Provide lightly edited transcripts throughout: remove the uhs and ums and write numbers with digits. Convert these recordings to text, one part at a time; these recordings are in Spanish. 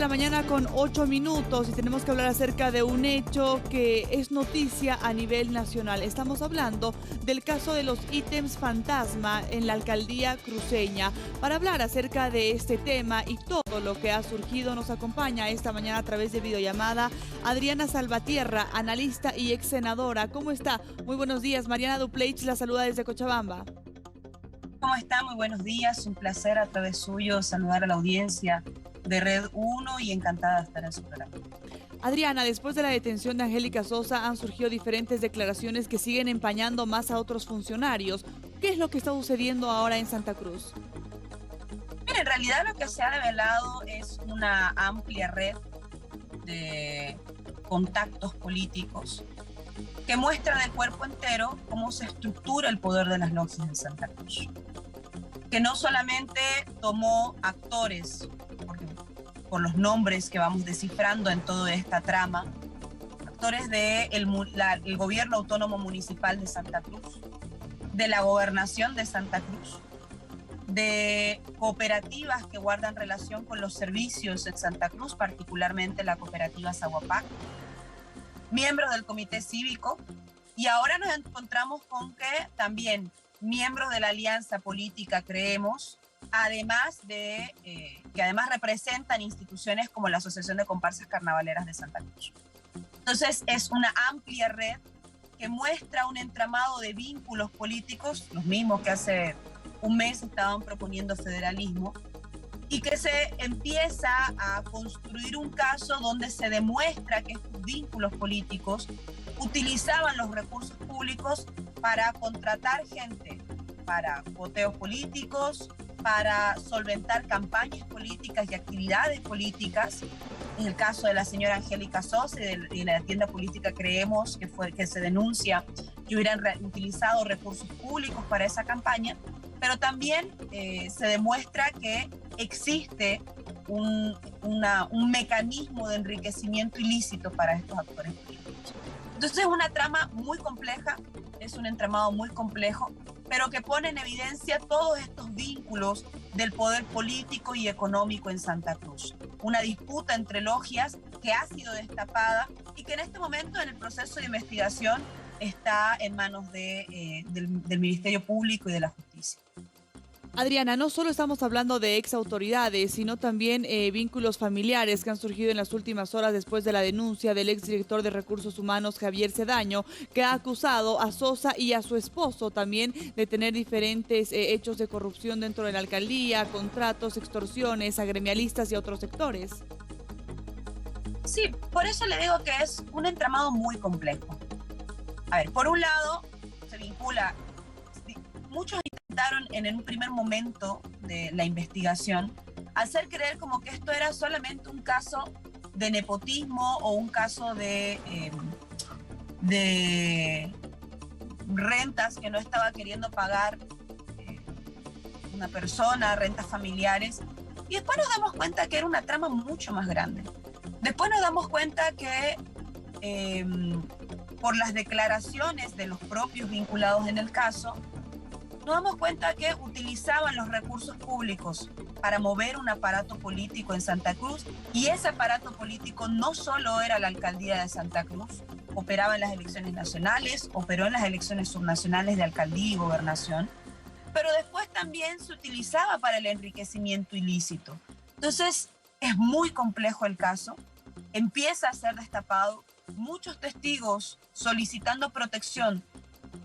La mañana con 8 minutos y tenemos que hablar acerca de un hecho que es noticia a nivel nacional. Estamos hablando del caso de los ítems fantasma en la alcaldía cruceña. Para hablar acerca de este tema y todo lo que ha surgido, nos acompaña esta mañana a través de videollamada Adriana Salvatierra, analista y ex senadora. ¿Cómo está? Muy buenos días. Mariana Dupleich la saluda desde Cochabamba. ¿Cómo está? Muy buenos días. Un placer a través suyo saludar a la audiencia de Red 1 y encantada de estar en su programa. Adriana, después de la detención de Angélica Sosa han surgido diferentes declaraciones que siguen empañando más a otros funcionarios. ¿Qué es lo que está sucediendo ahora en Santa Cruz? Mira, en realidad lo que se ha develado es una amplia red de contactos políticos que muestran de cuerpo entero cómo se estructura el poder de las logias en Santa Cruz. Que no solamente tomó actores por los nombres que vamos descifrando en toda esta trama, actores del gobierno autónomo municipal de Santa Cruz, de la gobernación de Santa Cruz, de cooperativas que guardan relación con los servicios en Santa Cruz, particularmente la cooperativa Zaguapac, miembros del comité cívico, y ahora nos encontramos con que también miembros de la alianza política Creemos, además de que además representan instituciones como la Asociación de Comparsas Carnavaleras de Santa Cruz. Entonces es una amplia red que muestra un entramado de vínculos políticos, los mismos que hace un mes estaban proponiendo federalismo, y que se empieza a construir un caso donde se demuestra que estos vínculos políticos utilizaban los recursos públicos para contratar gente para voteos políticos, para solventar campañas políticas y actividades políticas. En el caso de la señora Angélica Sosa y de la tienda política Creemos, que se denuncia que hubieran utilizado recursos públicos para esa campaña, pero también se demuestra que existe un mecanismo de enriquecimiento ilícito para estos actores políticos. Entonces es una trama muy compleja, es un entramado muy complejo, pero que pone en evidencia todos estos vínculos del poder político y económico en Santa Cruz. Una disputa entre logias que ha sido destapada y que en este momento en el proceso de investigación está en manos del Ministerio Público y de la Justicia. Adriana, no solo estamos hablando de ex autoridades, sino también vínculos familiares que han surgido en las últimas horas después de la denuncia del exdirector de Recursos Humanos, Javier Cedaño, que ha acusado a Sosa y a su esposo también de tener diferentes hechos de corrupción dentro de la alcaldía, contratos, extorsiones a gremialistas y a otros sectores. Sí, por eso le digo que es un entramado muy complejo. A ver, por un lado, se vincula. Muchos intentaron en un primer momento de la investigación hacer creer como que esto era solamente un caso de nepotismo o un caso de rentas que no estaba queriendo pagar una persona, rentas familiares. Y después nos damos cuenta que era una trama mucho más grande. Después nos damos cuenta que por las declaraciones de los propios vinculados en el caso, nos damos cuenta que utilizaban los recursos públicos para mover un aparato político en Santa Cruz, y ese aparato político no solo era la alcaldía de Santa Cruz, operaba en las elecciones nacionales, operó en las elecciones subnacionales de alcaldía y gobernación, pero después también se utilizaba para el enriquecimiento ilícito. Entonces es muy complejo el caso, empieza a ser destapado, muchos testigos solicitando protección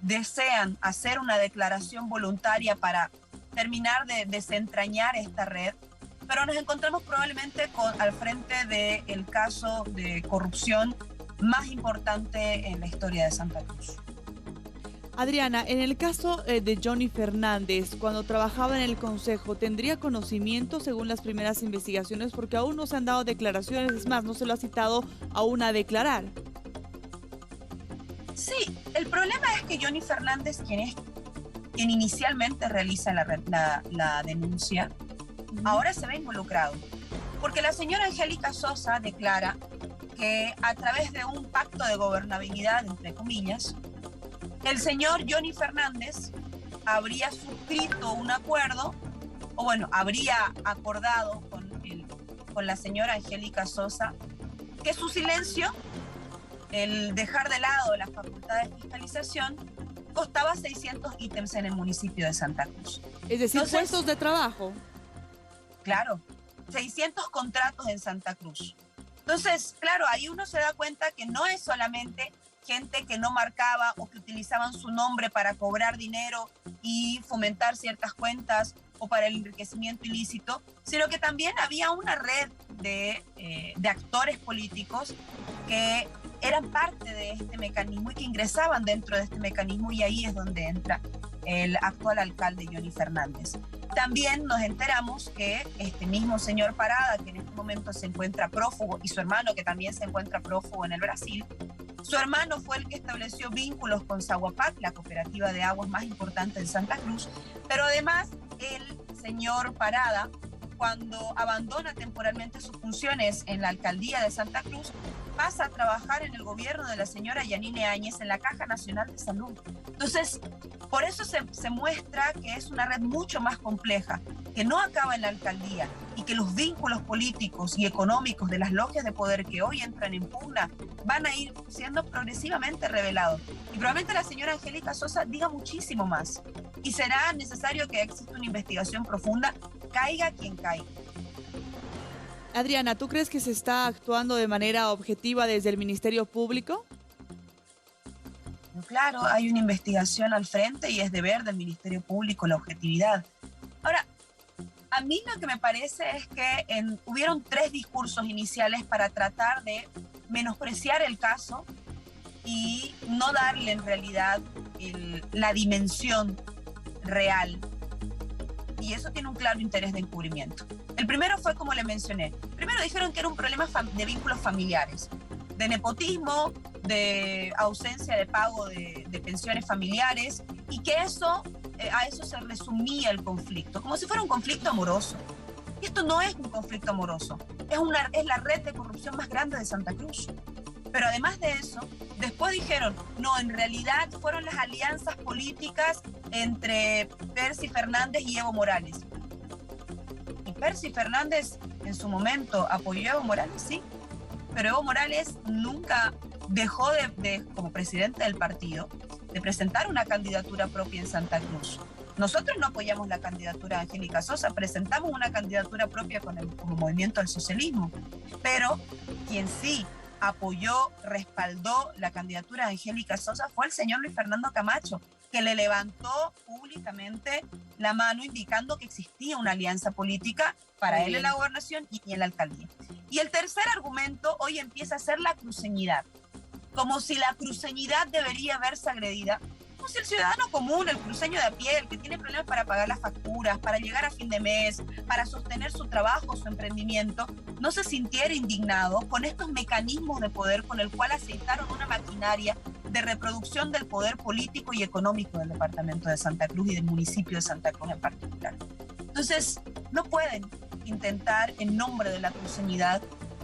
desean hacer una declaración voluntaria para terminar de desentrañar esta red, pero nos encontramos probablemente al frente del caso de corrupción más importante en la historia de Santa Cruz. Adriana, en el caso de Johnny Fernández, cuando trabajaba en el Consejo, ¿tendría conocimiento según las primeras investigaciones? Porque aún no se han dado declaraciones, es más, no se lo ha citado aún a declarar. Sí, el problema es que Johnny Fernández, quien inicialmente realiza la denuncia, ahora se ve involucrado. Porque la señora Angélica Sosa declara que a través de un pacto de gobernabilidad, entre comillas, el señor Johnny Fernández habría suscrito un acuerdo, o bueno, habría acordado con con la señora Angélica Sosa, que su silencio, el dejar de lado las facultades de fiscalización, costaba 600 ítems en el municipio de Santa Cruz. Es decir, entonces, puestos de trabajo. Claro, 600 contratos en Santa Cruz. Entonces, claro, ahí uno se da cuenta que no es solamente gente que no marcaba o que utilizaban su nombre para cobrar dinero y fomentar ciertas cuentas o para el enriquecimiento ilícito, sino que también había una red de actores políticos que eran parte de este mecanismo y que ingresaban dentro de este mecanismo, y ahí es donde entra el actual alcalde Johnny Fernández. También nos enteramos que este mismo señor Parada, que en este momento se encuentra prófugo, y su hermano, que también se encuentra prófugo en el Brasil, su hermano fue el que estableció vínculos con Saguapac, la cooperativa de aguas más importante en Santa Cruz, pero además el señor Parada, cuando abandona temporalmente sus funciones en la alcaldía de Santa Cruz, pasa a trabajar en el gobierno de la señora Yanine Áñez en la Caja Nacional de Salud. Entonces, por eso se muestra que es una red mucho más compleja, que no acaba en la alcaldía y que los vínculos políticos y económicos de las logias de poder que hoy entran en pugna van a ir siendo progresivamente revelados. Y probablemente la señora Angélica Sosa diga muchísimo más. Y será necesario que exista una investigación profunda, caiga quien caiga. Adriana, ¿tú crees que se está actuando de manera objetiva desde el Ministerio Público? Claro, hay una investigación al frente y es deber del Ministerio Público la objetividad. Ahora, a mí lo que me parece es que hubieron 3 discursos iniciales para tratar de menospreciar el caso y no darle en realidad la dimensión real. Y eso tiene un claro interés de encubrimiento. El primero fue, como le mencioné, primero dijeron que era un problema de vínculos familiares, de nepotismo, de ausencia de pago de pensiones familiares, y que a eso se resumía el conflicto, como si fuera un conflicto amoroso. Y esto no es un conflicto amoroso, es la red de corrupción más grande de Santa Cruz. Pero además de eso, después dijeron, no, en realidad fueron las alianzas políticas entre Percy Fernández y Evo Morales. Y Percy Fernández en su momento apoyó a Evo Morales, sí, pero Evo Morales nunca dejó como presidente del partido, de presentar una candidatura propia en Santa Cruz. Nosotros no apoyamos la candidatura de Angélica Sosa, presentamos una candidatura propia como Movimiento al Socialismo, pero quien sí apoyó, respaldó la candidatura de Angélica Sosa fue el señor Luis Fernando Camacho, que le levantó públicamente la mano indicando que existía una alianza política para él en la gobernación y en la alcaldía. Y el tercer argumento hoy empieza a ser la cruceñidad, como si la cruceñidad debería verse agredida, como si el ciudadano común, el cruceño de a pie, el que tiene problemas para pagar las facturas, para llegar a fin de mes, para sostener su trabajo, su emprendimiento, no se sintiera indignado con estos mecanismos de poder con el cual aceitaron una maquinaria de reproducción del poder político y económico del departamento de Santa Cruz y del municipio de Santa Cruz en particular. Entonces, no pueden intentar, en nombre de la cruceñidad,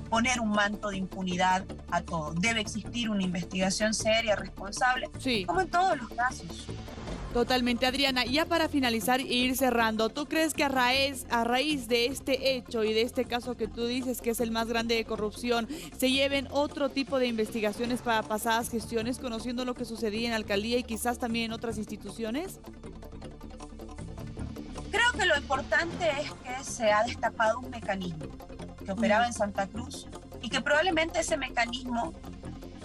poner un manto de impunidad a todo. Debe existir una investigación seria, responsable, sí, como en todos los casos. Totalmente, Adriana. Ya para finalizar e ir cerrando, ¿tú crees que a raíz de este hecho y de este caso que tú dices que es el más grande de corrupción, se lleven otro tipo de investigaciones para pasadas gestiones, conociendo lo que sucedía en la alcaldía y quizás también en otras instituciones? Creo que lo importante es que se ha destapado un mecanismo que operaba en Santa Cruz y que probablemente ese mecanismo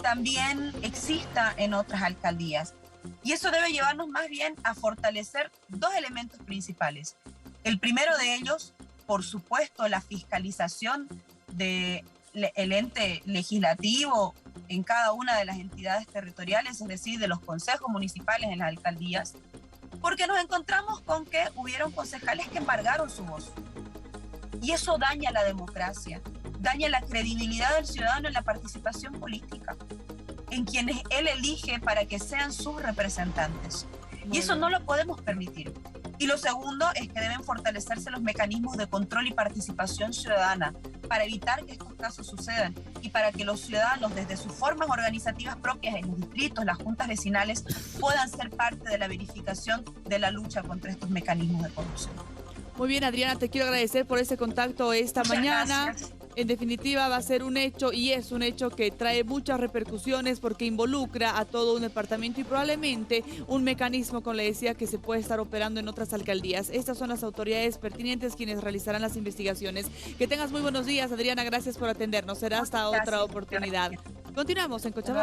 también exista en otras alcaldías. Y eso debe llevarnos más bien a fortalecer 2 elementos principales. El primero de ellos, por supuesto, la fiscalización del ente legislativo en cada una de las entidades territoriales, es decir, de los consejos municipales en las alcaldías, porque nos encontramos con que hubieron concejales que embargaron su voz. Y eso daña la democracia, daña la credibilidad del ciudadano en la participación política, en quienes él elige para que sean sus representantes. Y eso no lo podemos permitir. Y lo segundo es que deben fortalecerse los mecanismos de control y participación ciudadana para evitar que estos casos sucedan y para que los ciudadanos, desde sus formas organizativas propias en los distritos, las juntas vecinales, puedan ser parte de la verificación de la lucha contra estos mecanismos de corrupción. Muy bien, Adriana, te quiero agradecer por este contacto esta mañana. Gracias. En definitiva, va a ser un hecho y es un hecho que trae muchas repercusiones porque involucra a todo un departamento y probablemente un mecanismo, como le decía, que se puede estar operando en otras alcaldías. Estas son las autoridades pertinentes quienes realizarán las investigaciones. Que tengas muy buenos días, Adriana. Gracias por atendernos. Será hasta otra oportunidad. Continuamos en Cochabamba.